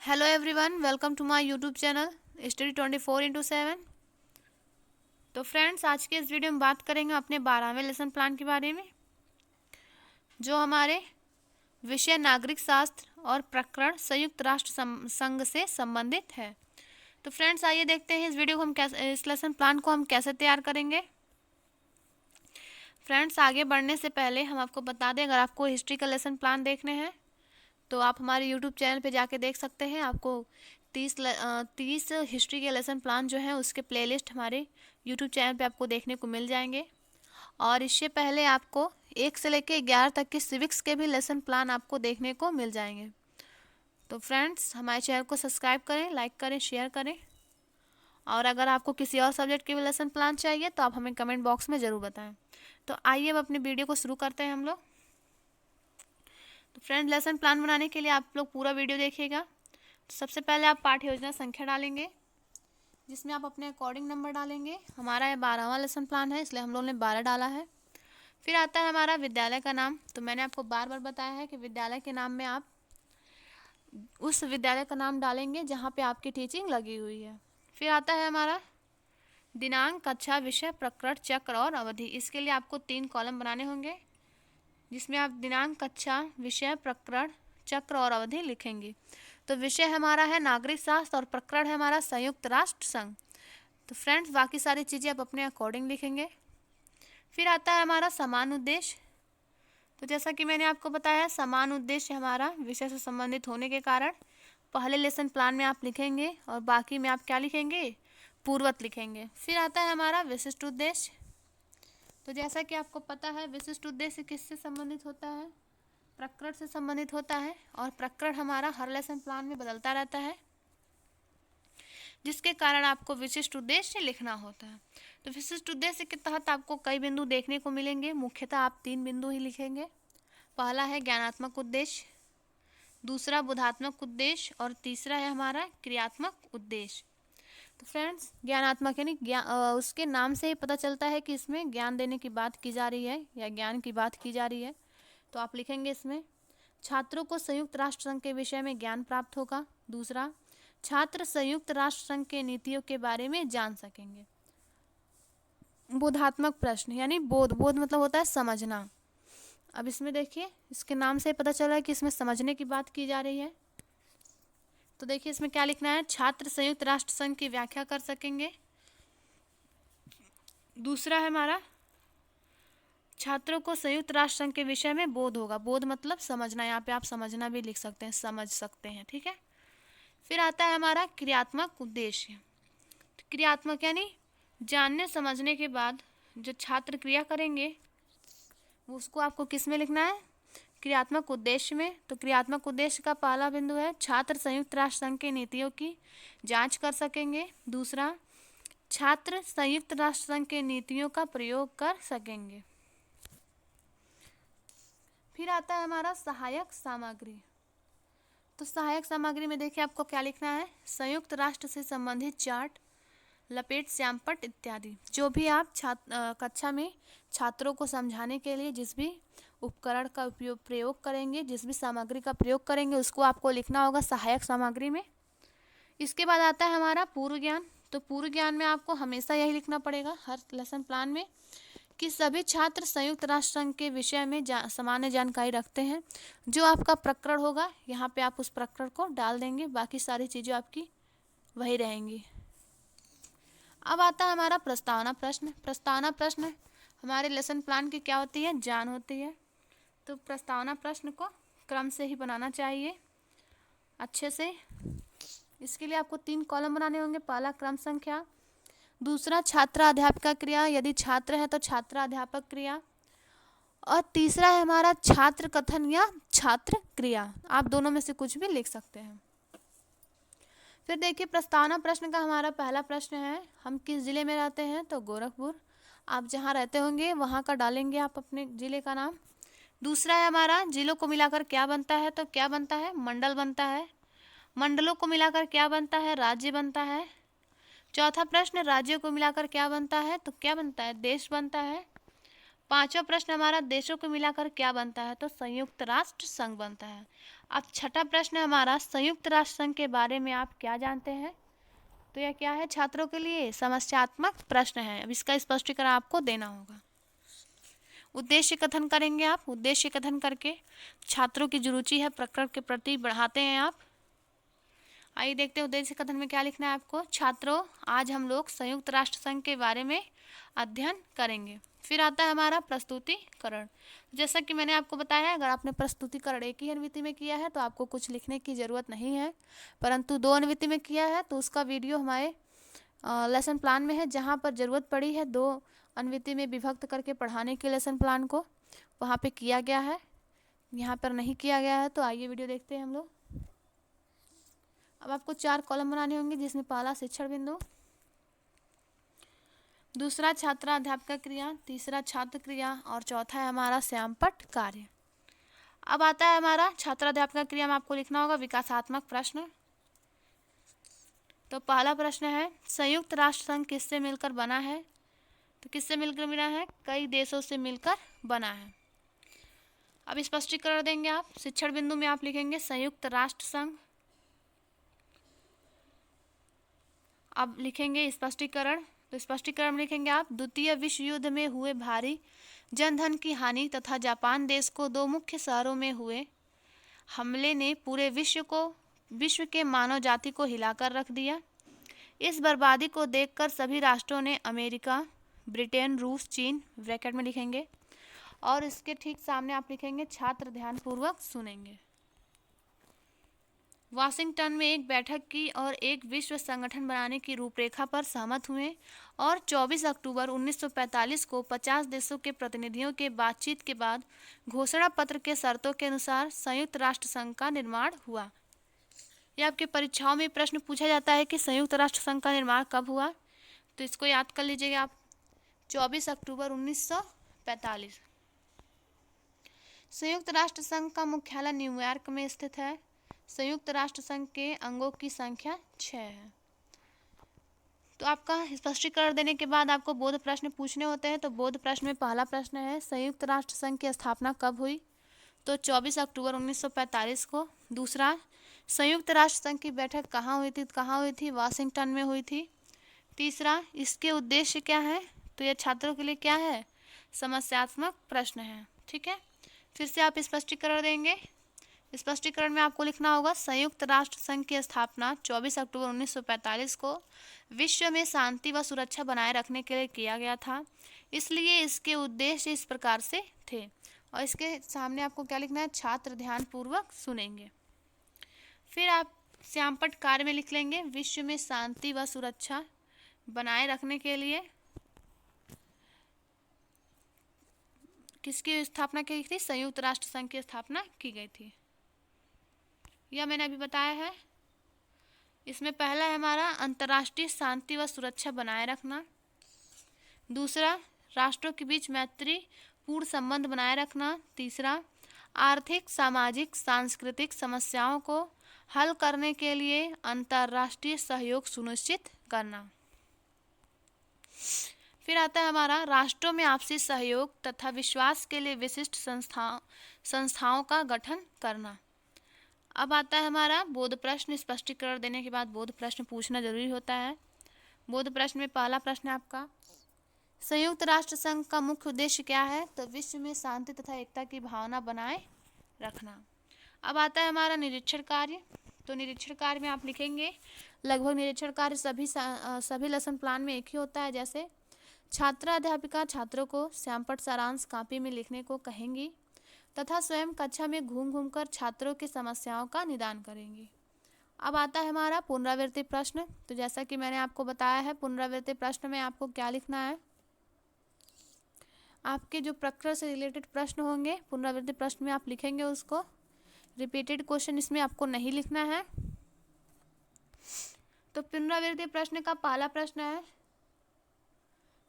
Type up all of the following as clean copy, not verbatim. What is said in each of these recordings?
Hello everyone, welcome to my YouTube channel study 24/7। तो friends, आज के इस वीडियो में बात करेंगे अपने 12वें लेसन प्लान के बारे में, जो हमारे विषय नागरिक शास्त्र और प्रकरण संयुक्त राष्ट्र संघ से संबंधित है। तो फ्रेंड्स, आइए देखते हैं इस वीडियो को हम कैसे, इस लेसन प्लान को हम कैसे तैयार करेंगे। फ्रेंड्स, आगे बढ़ने से पहले हम आपको बता दें, अगर आपको हिस्ट्री का लेसन प्लान देखने हैं तो आप हमारे यूट्यूब चैनल पे जाके देख सकते हैं। आपको 30 हिस्ट्री के लेसन प्लान जो है उसके प्लेलिस्ट हमारे यूट्यूब चैनल पे आपको देखने को मिल जाएंगे। और इससे पहले आपको 1 से लेकर 11 तक के सिविक्स के भी लेसन प्लान आपको देखने को मिल जाएंगे। तो फ्रेंड्स, हमारे चैनल को सब्सक्राइब करें, लाइक करें, शेयर करें। और अगर आपको किसी और सब्जेक्ट के भी लेसन प्लान चाहिए तो आप हमें कमेंट बॉक्स में ज़रूर बताएं। तो आइए अब अपनी वीडियो को शुरू करते हैं हम लोग। तो फ्रेंड, लेसन प्लान बनाने के लिए आप लोग पूरा वीडियो देखिएगा। तो सबसे पहले आप पाठ्य योजना संख्या डालेंगे, जिसमें आप अपने अकॉर्डिंग नंबर डालेंगे। हमारा ये 12वां लेसन प्लान है, इसलिए हम लोगों ने 12 डाला है। फिर आता है हमारा विद्यालय का नाम। तो मैंने आपको बार बार बताया है कि विद्यालय के नाम में आप उस विद्यालय का नाम डालेंगे जहाँ पे आपकी टीचिंग लगी हुई है। फिर आता है हमारा दिनांक, कक्षा, विषय, प्रकरण, चक्र और अवधि। इसके लिए आपको 3 कॉलम बनाने होंगे, जिसमें आप दिनांक, कक्षा, विषय, प्रकरण, चक्र और अवधि लिखेंगे। तो विषय हमारा है नागरिक शास्त्र और प्रकरण है हमारा संयुक्त राष्ट्र संघ। तो फ्रेंड्स, बाकी सारी चीज़ें आप अपने अकॉर्डिंग लिखेंगे। फिर आता है हमारा समान उद्देश्य। तो जैसा कि मैंने आपको बताया, समान उद्देश्य हमारा विषय से संबंधित होने के कारण पहले लेसन प्लान में आप लिखेंगे और बाकी में आप क्या लिखेंगे, पूर्वत लिखेंगे। फिर आता है हमारा विशिष्ट उद्देश्य। तो जैसा कि आपको पता है, विशिष्ट उद्देश्य किससे संबंधित होता है, प्रकरण से संबंधित होता है। और प्रकरण हमारा हर लेसन प्लान में बदलता रहता है, जिसके कारण आपको विशिष्ट उद्देश्य लिखना होता है। तो विशिष्ट उद्देश्य के तहत आपको कई बिंदु देखने को मिलेंगे। मुख्यतः आप 3 बिंदु ही लिखेंगे। पहला है ज्ञानात्मक उद्देश्य, दूसरा बोधात्मक उद्देश्य और तीसरा है हमारा क्रियात्मक उद्देश्य। तो फ्रेंड्स, ज्ञानात्मक यानी उसके नाम से ही पता चलता है कि इसमें ज्ञान देने की बात की जा रही है या ज्ञान की बात की जा रही है। तो आप लिखेंगे इसमें छात्रों को संयुक्त राष्ट्र संघ के विषय में ज्ञान प्राप्त होगा। दूसरा, छात्र संयुक्त राष्ट्र संघ के नीतियों के बारे में जान सकेंगे। बोधात्मक प्रश्न यानी बोध मतलब होता है समझना। अब इसमें देखिए, इसके नाम से पता चल रहा है कि इसमें समझने की बात की जा रही है। तो देखिए इसमें क्या लिखना है, छात्र संयुक्त राष्ट्र संघ की व्याख्या कर सकेंगे। दूसरा है हमारा, छात्रों को संयुक्त राष्ट्र संघ के विषय में बोध होगा। बोध मतलब समझना, यहाँ पे आप समझना भी लिख सकते हैं, समझ सकते हैं, ठीक है। फिर आता है हमारा क्रियात्मक उद्देश्य। क्रियात्मक यानी जानने समझने के बाद जो छात्र क्रिया करेंगे उसको आपको किस में लिखना है, क्रियात्मक उद्देश्य में। तो क्रियात्मक उद्देश्य का पहला बिंदु है छात्र संयुक्त राष्ट्र संघ की नीतियों की जांच कर सकेंगे। दूसरा, छात्र संयुक्त राष्ट्र संघ के नीतियों का प्रयोग कर सकेंगे। फिर आता है हमारा सहायक सामग्री। तो सहायक सामग्री में देखिए आपको क्या लिखना है, संयुक्त राष्ट्र से संबंधित चार्ट, लपेट, श्यामपट्ट इत्यादि। जो भी आप कक्षा में छात्रों को समझाने के लिए जिस भी उपकरण का प्रयोग करेंगे, जिस भी सामग्री का प्रयोग करेंगे, उसको आपको लिखना होगा सहायक सामग्री में। इसके बाद आता है हमारा पूर्व ज्ञान। तो पूर्व ज्ञान में आपको हमेशा यही लिखना पड़ेगा हर लेसन प्लान में कि सभी छात्र संयुक्त राष्ट्र संघ के विषय में सामान्य जानकारी रखते हैं। जो आपका प्रकरण होगा यहाँ पे आप उस प्रकरण को डाल देंगे, बाकी सारी चीज़ें आपकी वही रहेंगी। अब आता है हमारा प्रस्तावना प्रश्न। प्रस्तावना प्रश्न हमारे लेसन प्लान की क्या होती है, जान होती है। तो प्रस्तावना प्रश्न को क्रम से ही बनाना चाहिए अच्छे से। इसके लिए आपको 3 कॉलम बनाने होंगे। पहला क्रम संख्या, दूसरा छात्रा अध्यापिका क्रिया, यदि छात्र है तो छात्रा अध्यापक क्रिया, और तीसरा है हमारा छात्र कथन या छात्र क्रिया। आप दोनों में से कुछ भी लिख सकते हैं। फिर देखिए प्रस्तावना प्रश्न का हमारा पहला प्रश्न है, हम किस जिले में रहते हैं, तो गोरखपुर। आप जहाँ रहते होंगे वहाँ का डालेंगे आप अपने जिले का नाम। दूसरा है हमारा जिलों को मिलाकर क्या बनता है, तो क्या बनता है, मंडल बनता है। मंडलों को मिलाकर क्या बनता है, राज्य बनता है। चौथा प्रश्न, राज्यों को मिलाकर क्या बनता है, तो क्या बनता है, देश बनता है। पांचवा प्रश्न हमारा देशों को मिलाकर क्या बनता है, तो संयुक्त राष्ट्र संघ बनता है। अब छठा प्रश्न हमारा संयुक्त राष्ट्र संघ के बारे में आप क्या जानते हैं, तो यह क्या है, छात्रों के लिए समस्यात्मक प्रश्न है। अब इसका स्पष्टीकरण आपको देना होगा। उद्देश्य कथन करेंगे आप, उद्देश्य कथन करके छात्रों की जो रुचि है प्रकृति के प्रति बढ़ाते हैं आप। आइए देखते हैं उद्देश्य कथन में क्या लिखना है आपको। छात्रों, आज हम लोग संयुक्त राष्ट्र संघ के बारे में अध्ययन करेंगे। फिर आता है हमारा प्रस्तुतिकरण। जैसा कि मैंने आपको बताया है, अगर आपने प्रस्तुतिकरण एक ही अनुवृत्ति में किया है तो आपको कुछ लिखने की ज़रूरत नहीं है, परंतु 2 अनुवृत्ति में किया है तो उसका वीडियो हमारे लेसन प्लान में है, जहाँ पर ज़रूरत पड़ी है 2 अनुवृत्ति में विभक्त करके पढ़ाने के लेसन प्लान को, वहाँ पे किया गया है। यहाँ पर नहीं किया गया है, तो आइए वीडियो देखते हैं हम लोग। अब आपको 4 कॉलम बनाने होंगे, जिसमें पहला शिक्षण बिंदु, दूसरा छात्राध्यापक क्रिया, तीसरा छात्र क्रिया और चौथा है हमारा श्यामपट्ट कार्य। अब आता है हमारा छात्राध्यापक क्रिया में आपको लिखना होगा विकासात्मक प्रश्न। तो पहला प्रश्न है, संयुक्त राष्ट्र संघ किससे मिलकर बना है, तो किससे मिलकर बना है, कई देशों से मिलकर बना है। अब स्पष्टीकरण देंगे आप। शिक्षण बिंदु में आप लिखेंगे संयुक्त राष्ट्र संघ। अब लिखेंगे स्पष्टीकरण, तो स्पष्टीकरण में लिखेंगे आप, द्वितीय विश्व युद्ध में हुए भारी जनधन की हानि तथा जापान देश को 2 मुख्य शहरों में हुए हमले ने पूरे विश्व के मानव जाति को हिलाकर रख दिया। इस बर्बादी को देखकर सभी राष्ट्रों ने अमेरिका, ब्रिटेन, रूस, चीन ब्रैकेट में लिखेंगे, और इसके ठीक सामने आप लिखेंगे छात्र ध्यानपूर्वक सुनेंगे। वाशिंगटन में एक बैठक की और एक विश्व संगठन बनाने की रूपरेखा पर सहमत हुए और 24 अक्टूबर 1945 को 50 देशों के प्रतिनिधियों के बातचीत के बाद घोषणा पत्र के शर्तों के अनुसार संयुक्त राष्ट्र संघ का निर्माण हुआ। यह आपके परीक्षाओं में प्रश्न पूछा जाता है कि संयुक्त राष्ट्र संघ का निर्माण कब हुआ, तो इसको याद कर लीजिएगा आप, 24 अक्टूबर 1945। संयुक्त राष्ट्र संघ का मुख्यालय न्यूयॉर्क में स्थित है। संयुक्त राष्ट्र संघ के अंगों की संख्या 6 है। तो आपका स्पष्टीकरण देने के बाद आपको बोध प्रश्न पूछने होते हैं। तो बोध प्रश्न में पहला प्रश्न है, संयुक्त राष्ट्र संघ की स्थापना कब हुई, तो 24 अक्टूबर 1945 को। दूसरा, संयुक्त राष्ट्र संघ की बैठक कहाँ हुई थी, वाशिंगटन में हुई थी। तीसरा, इसके उद्देश्य क्या है, तो यह छात्रों के लिए क्या है, समस्यात्मक प्रश्न है। ठीक है, फिर से आप स्पष्टीकरण देंगे। स्पष्टीकरण में आपको लिखना होगा, संयुक्त राष्ट्र संघ की स्थापना 24 अक्टूबर 1945 को विश्व में शांति व सुरक्षा बनाए रखने के लिए किया गया था, इसलिए इसके उद्देश्य इस प्रकार से थे। और इसके सामने आपको क्या लिखना है, छात्र ध्यानपूर्वक सुनेंगे। फिर आप श्यामपट्ट कार्य में लिख लेंगे, विश्व में शांति व सुरक्षा बनाए रखने के लिए किसकी स्थापना की गई थी, संयुक्त राष्ट्र संघ की स्थापना की गई थी। यह मैंने अभी बताया है। इसमें पहला है हमारा अंतर्राष्ट्रीय शांति व सुरक्षा बनाए रखना। दूसरा, राष्ट्रों के बीच मैत्रीपूर्ण संबंध बनाए रखना। तीसरा, आर्थिक, सामाजिक, सांस्कृतिक समस्याओं को हल करने के लिए अंतर्राष्ट्रीय सहयोग सुनिश्चित करना। फिर आता है हमारा राष्ट्रों में आपसी सहयोग तथा विश्वास के लिए विशिष्ट संस्थाओं का गठन करना। अब आता है हमारा बोध प्रश्न। स्पष्टीकरण देने के बाद बोध प्रश्न पूछना जरूरी होता है। बोध प्रश्न में पहला प्रश्न है आपका, संयुक्त राष्ट्र संघ का मुख्य उद्देश्य क्या है, तो विश्व में शांति तथा एकता की भावना बनाए रखना। अब आता है हमारा निरीक्षण कार्य। तो निरीक्षण कार्य में आप लिखेंगे, लगभग निरीक्षण कार्य सभी लेसन प्लान में एक ही होता है। जैसे छात्राध्यापिका छात्रों को श्यामपट्ट सारांश कॉपी में लिखने को कहेंगी तथा स्वयं कक्षा में घूम घूम कर छात्रों की समस्याओं का निदान करेंगी। अब आता है हमारा पुनरावृत्ति प्रश्न। तो जैसा कि मैंने आपको बताया है, पुनरावृत्ति प्रश्न में आपको क्या लिखना है, आपके जो प्रकृति से रिलेटेड प्रश्न होंगे पुनरावृत्ति प्रश्न में आप लिखेंगे उसको। रिपीटेड क्वेश्चन इसमें आपको नहीं लिखना है। तो पुनरावृत्ति प्रश्न का पहला प्रश्न है,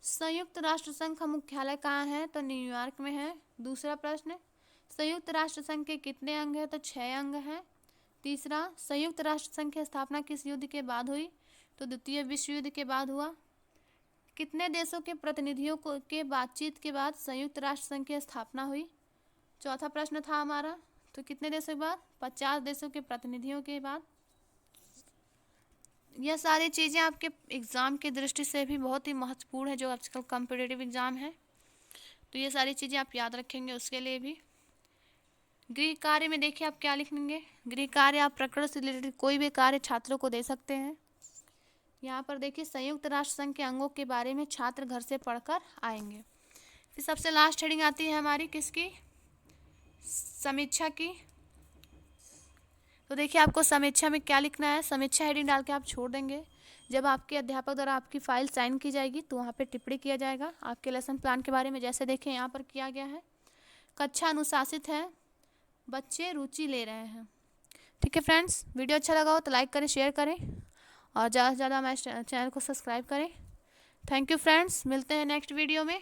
संयुक्त राष्ट्र संघ का मुख्यालय कहाँ है, तो न्यूयॉर्क में है। दूसरा प्रश्न, संयुक्त राष्ट्र संघ के कितने अंग हैं, तो 6 अंग हैं। तीसरा, संयुक्त राष्ट्र संघ की स्थापना किस युद्ध के बाद हुई, तो द्वितीय विश्व युद्ध के बाद हुआ। कितने देशों के प्रतिनिधियों को के बातचीत के बाद संयुक्त राष्ट्र संघ की स्थापना हुई? चौथा प्रश्न था हमारा। तो कितने देशों के बाद? 50 देशों के प्रतिनिधियों के बाद। यह सारी चीज़ें आपके एग्ज़ाम की दृष्टि से भी बहुत ही महत्वपूर्ण है, जो आजकल कॉम्पिटिटिव एग्ज़ाम है। तो ये सारी चीज़ें आप याद रखेंगे उसके लिए भी। गृह कार्य में देखिए आप क्या लिखेंगे। गृह कार्य आप प्रकरण से रिलेटेड कोई भी कार्य छात्रों को दे सकते हैं। यहाँ पर देखिए संयुक्त राष्ट्र संघ के अंगों के बारे में छात्र घर से पढ़कर आएंगे। फिर सबसे लास्ट हेडिंग आती है हमारी किसकी? समीक्षा की। तो देखिए आपको समीक्षा में क्या लिखना है। समीक्षा हेडिंग डाल के आप छोड़ देंगे। जब आपके अध्यापक द्वारा आपकी फाइल साइन की जाएगी तो वहाँ पे टिप्पणी किया जाएगा आपके लेसन प्लान के बारे में। जैसे देखें यहाँ पर किया गया है, कक्षा अनुशासित है, बच्चे रुचि ले रहे हैं। ठीक है फ्रेंड्स, वीडियो अच्छा लगा हो तो लाइक करें, शेयर करें और ज़्यादा से ज़्यादा हमारे चैनल को सब्सक्राइब करें। थैंक यू फ्रेंड्स, मिलते हैं नेक्स्ट वीडियो में।